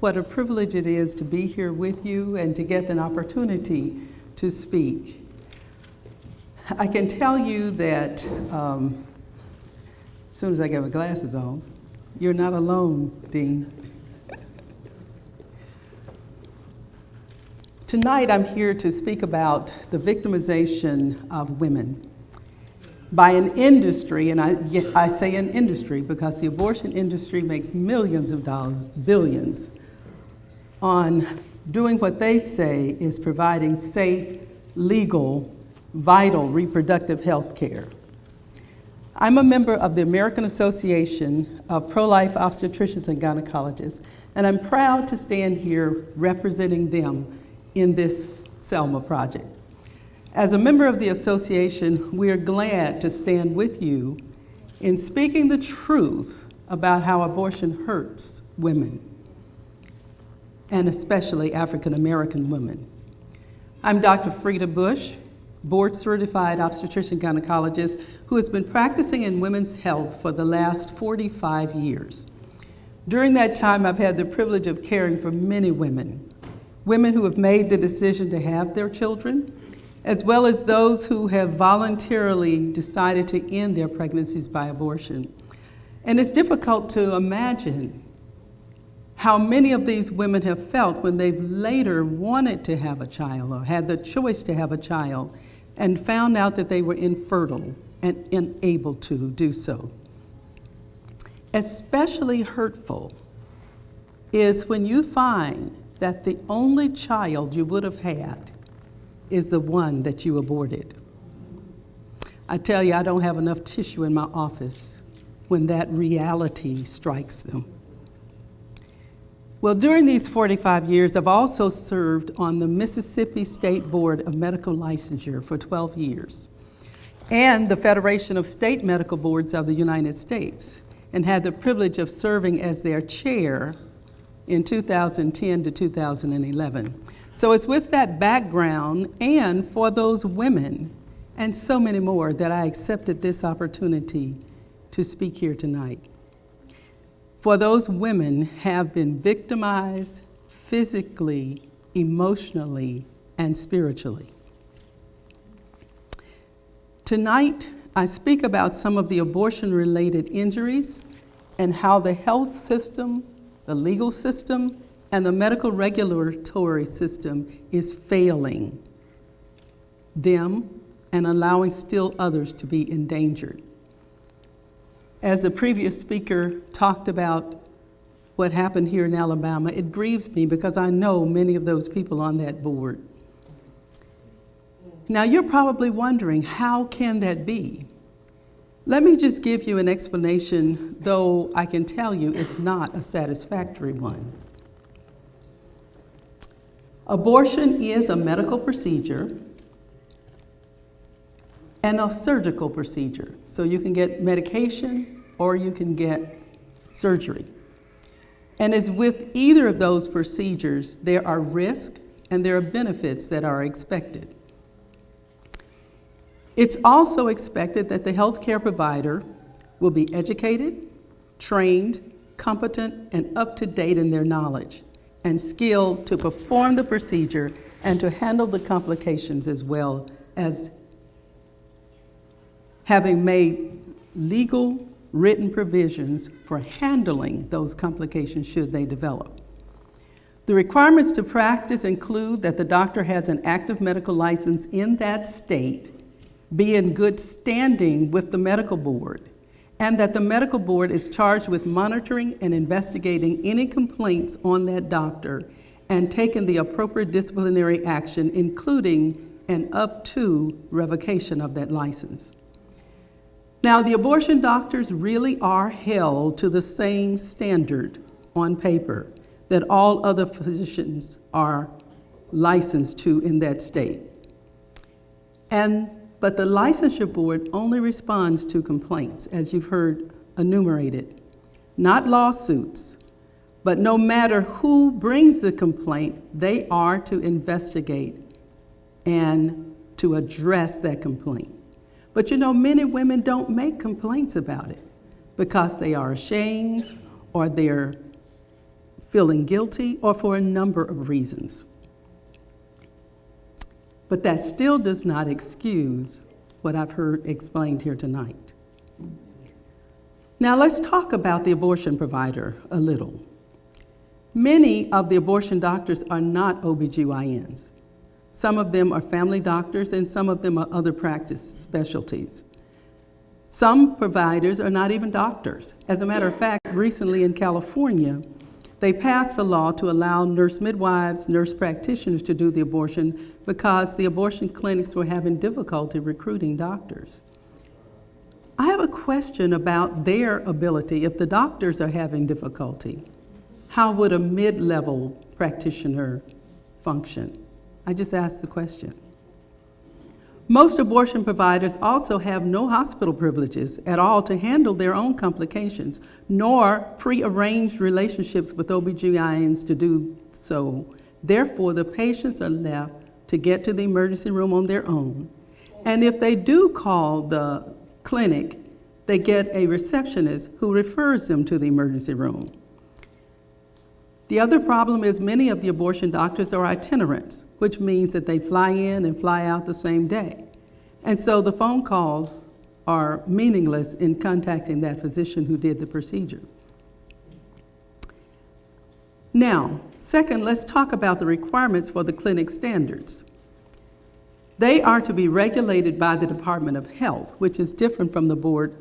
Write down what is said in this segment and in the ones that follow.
what a privilege it is to be here with you and to get an opportunity to speak. I can tell you that as soon as I get my glasses on, you're not alone, Dean. Tonight I'm here to speak about the victimization of women by an industry, and I say an industry because the abortion industry makes millions of dollars, billions, on doing what they say is providing safe, legal, vital reproductive health care. I'm a member of the American Association of Pro-Life Obstetricians and Gynecologists, and I'm proud to stand here representing them in this Selma project. As a member of the association, we are glad to stand with you in speaking the truth about how abortion hurts women, and especially African American women. I'm Dr. Freda Bush, board-certified obstetrician gynecologist who has been practicing in women's health for the last 45 years. During that time, I've had the privilege of caring for many women who have made the decision to have their children, as well as those who have voluntarily decided to end their pregnancies by abortion. And it's difficult to imagine how many of these women have felt when they've later wanted to have a child or had the choice to have a child and found out that they were infertile and unable to do so. Especially hurtful is when you find that the only child you would have had is the one that you aborted. I tell you, I don't have enough tissue in my office when that reality strikes them. Well, during these 45 years, I've also served on the Mississippi State Board of Medical Licensure for 12 years and the Federation of State Medical Boards of the United States, and had the privilege of serving as their chair in 2010 to 2011. So it's with that background and for those women and so many more that I accepted this opportunity to speak here tonight. For those women have been victimized physically, emotionally, and spiritually. Tonight, I speak about some of the abortion-related injuries and how the health system, the legal system, and the medical regulatory system is failing them and allowing still others to be endangered. As the previous speaker talked about what happened here in Alabama, it grieves me because I know many of those people on that board. Now you're probably wondering, how can that be? Let me just give you an explanation, though I can tell you it's not a satisfactory one. Abortion is a medical procedure and a surgical procedure. So you can get medication or you can get surgery. And as with either of those procedures, there are risks and there are benefits that are expected. It's also expected that the healthcare provider will be educated, trained, competent, and up to date in their knowledge and skilled to perform the procedure and to handle the complications, as well as having made legal written provisions for handling those complications should they develop. The requirements to practice include that the doctor has an active medical license in that state, be in good standing with the medical board, and that the medical board is charged with monitoring and investigating any complaints on that doctor and taking the appropriate disciplinary action, including and up to revocation of that license. Now, the abortion doctors really are held to the same standard on paper that all other physicians are licensed to in that state. But the licensure board only responds to complaints, as you've heard enumerated, not lawsuits. But no matter who brings the complaint, they are to investigate and to address that complaint. But you know, many women don't make complaints about it because they are ashamed or they're feeling guilty, or for a number of reasons. But that still does not excuse what I've heard explained here tonight. Now let's talk about the abortion provider a little. Many of the abortion doctors are not OBGYNs. Some of them are family doctors and some of them are other practice specialties. Some providers are not even doctors. As a matter of fact, recently in California, they passed a law to allow nurse midwives, nurse practitioners to do the abortion because the abortion clinics were having difficulty recruiting doctors. I have a question about their ability. If the doctors are having difficulty, how would a mid-level practitioner function? I just asked the question. Most abortion providers also have no hospital privileges at all to handle their own complications, nor pre-arranged relationships with OBGYNs to do so. Therefore, the patients are left to get to the emergency room on their own. And if they do call the clinic, they get a receptionist who refers them to the emergency room. The other problem is many of the abortion doctors are itinerants, which means that they fly in and fly out the same day. And so the phone calls are meaningless in contacting that physician who did the procedure. Now, second, let's talk about the requirements for the clinic standards. They are to be regulated by the Department of Health, which is different from the Board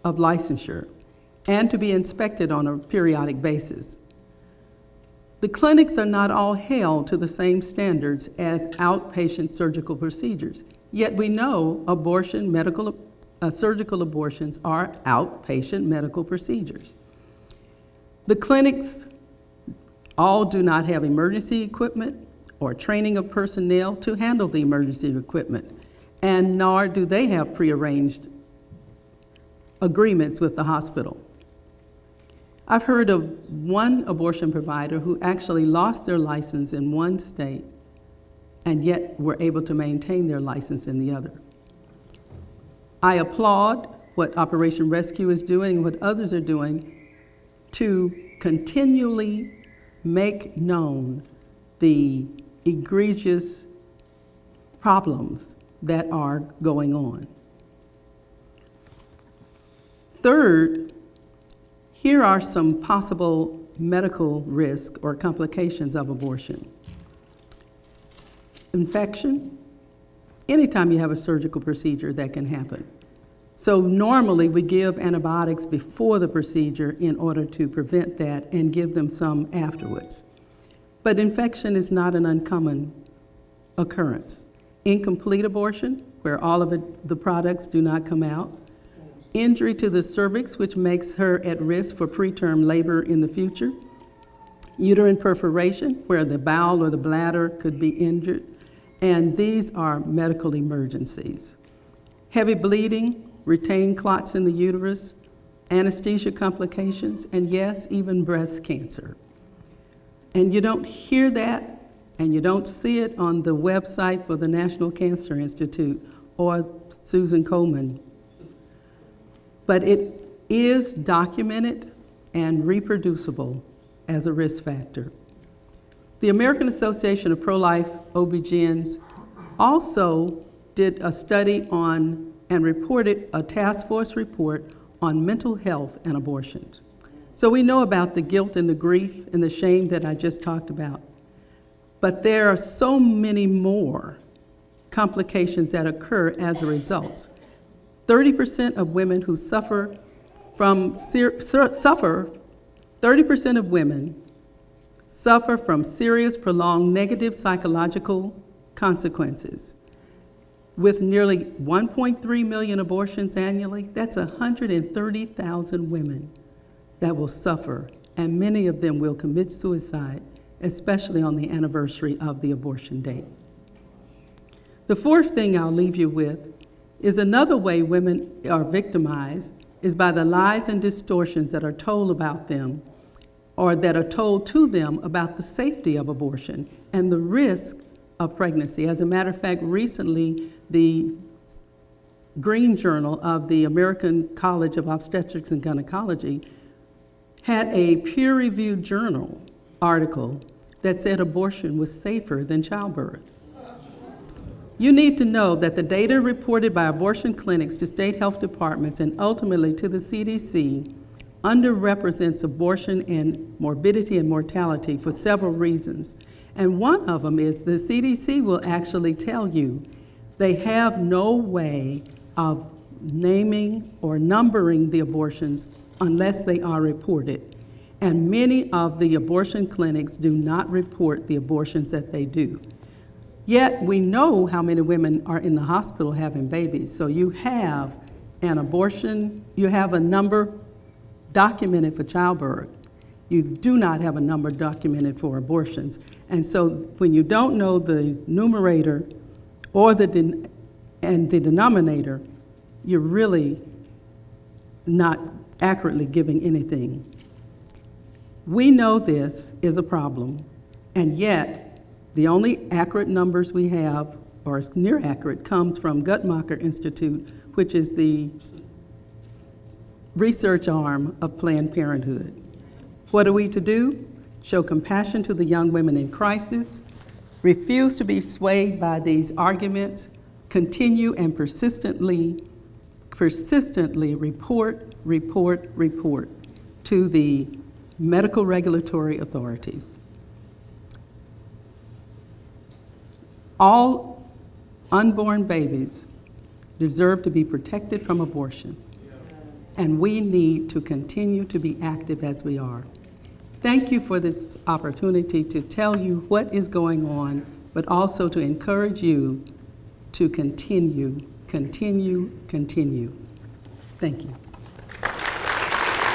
of Licensure, and to be inspected on a periodic basis. The clinics are not all held to the same standards as outpatient surgical procedures, yet we know surgical abortions are outpatient medical procedures. The clinics all do not have emergency equipment or training of personnel to handle the emergency equipment, and nor do they have prearranged agreements with the hospital. I've heard of one abortion provider who actually lost their license in one state and yet were able to maintain their license in the other. I applaud what Operation Rescue is doing and what others are doing to continually make known the egregious problems that are going on. Third, here are some possible medical risks or complications of abortion. Infection. Anytime you have a surgical procedure, that can happen. So normally we give antibiotics before the procedure in order to prevent that and give them some afterwards. But infection is not an uncommon occurrence. Incomplete abortion, where all of the products do not come out. Injury to the cervix, which makes her at risk for preterm labor in the future. Uterine perforation, where the bowel or the bladder could be injured. And these are medical emergencies. Heavy bleeding, retained clots in the uterus, anesthesia complications, and yes, even breast cancer. And you don't hear that, and you don't see it on the website for the National Cancer Institute or Susan Komen. But it is documented and reproducible as a risk factor. The American Association of Pro-Life OB-GYNs also did a study on and reported a task force report on mental health and abortions. So we know about the guilt and the grief and the shame that I just talked about. But there are so many more complications that occur as a result. 30% of women who suffer from serious prolonged negative psychological consequences. With nearly 1.3 million abortions annually, that's 130,000 women that will suffer, and many of them will commit suicide, especially on the anniversary of the abortion date. The fourth thing I'll leave you with is another way women are victimized is by the lies and distortions that are told about them or that are told to them about the safety of abortion and the risk of pregnancy. As a matter of fact, recently the Green Journal of the American College of Obstetrics and Gynecology had a peer-reviewed journal article that said abortion was safer than childbirth. You need to know that the data reported by abortion clinics to state health departments and ultimately to the CDC underrepresents abortion and morbidity and mortality for several reasons. And one of them is the CDC will actually tell you they have no way of naming or numbering the abortions unless they are reported. And many of the abortion clinics do not report the abortions that they do. Yet we know how many women are in the hospital having babies. So you have an abortion, you have a number documented for childbirth. You do not have a number documented for abortions. And so when you don't know the numerator or the denominator, you're really not accurately giving anything. We know this is a problem, and yet the only accurate numbers we have, or near accurate, comes from Guttmacher Institute, which is the research arm of Planned Parenthood. What are we to do? Show compassion to the young women in crisis, refuse to be swayed by these arguments, continue and persistently report to the medical regulatory authorities. All unborn babies deserve to be protected from abortion, and we need to continue to be active as we are. Thank you for this opportunity to tell you what is going on, but also to encourage you to continue. Thank you.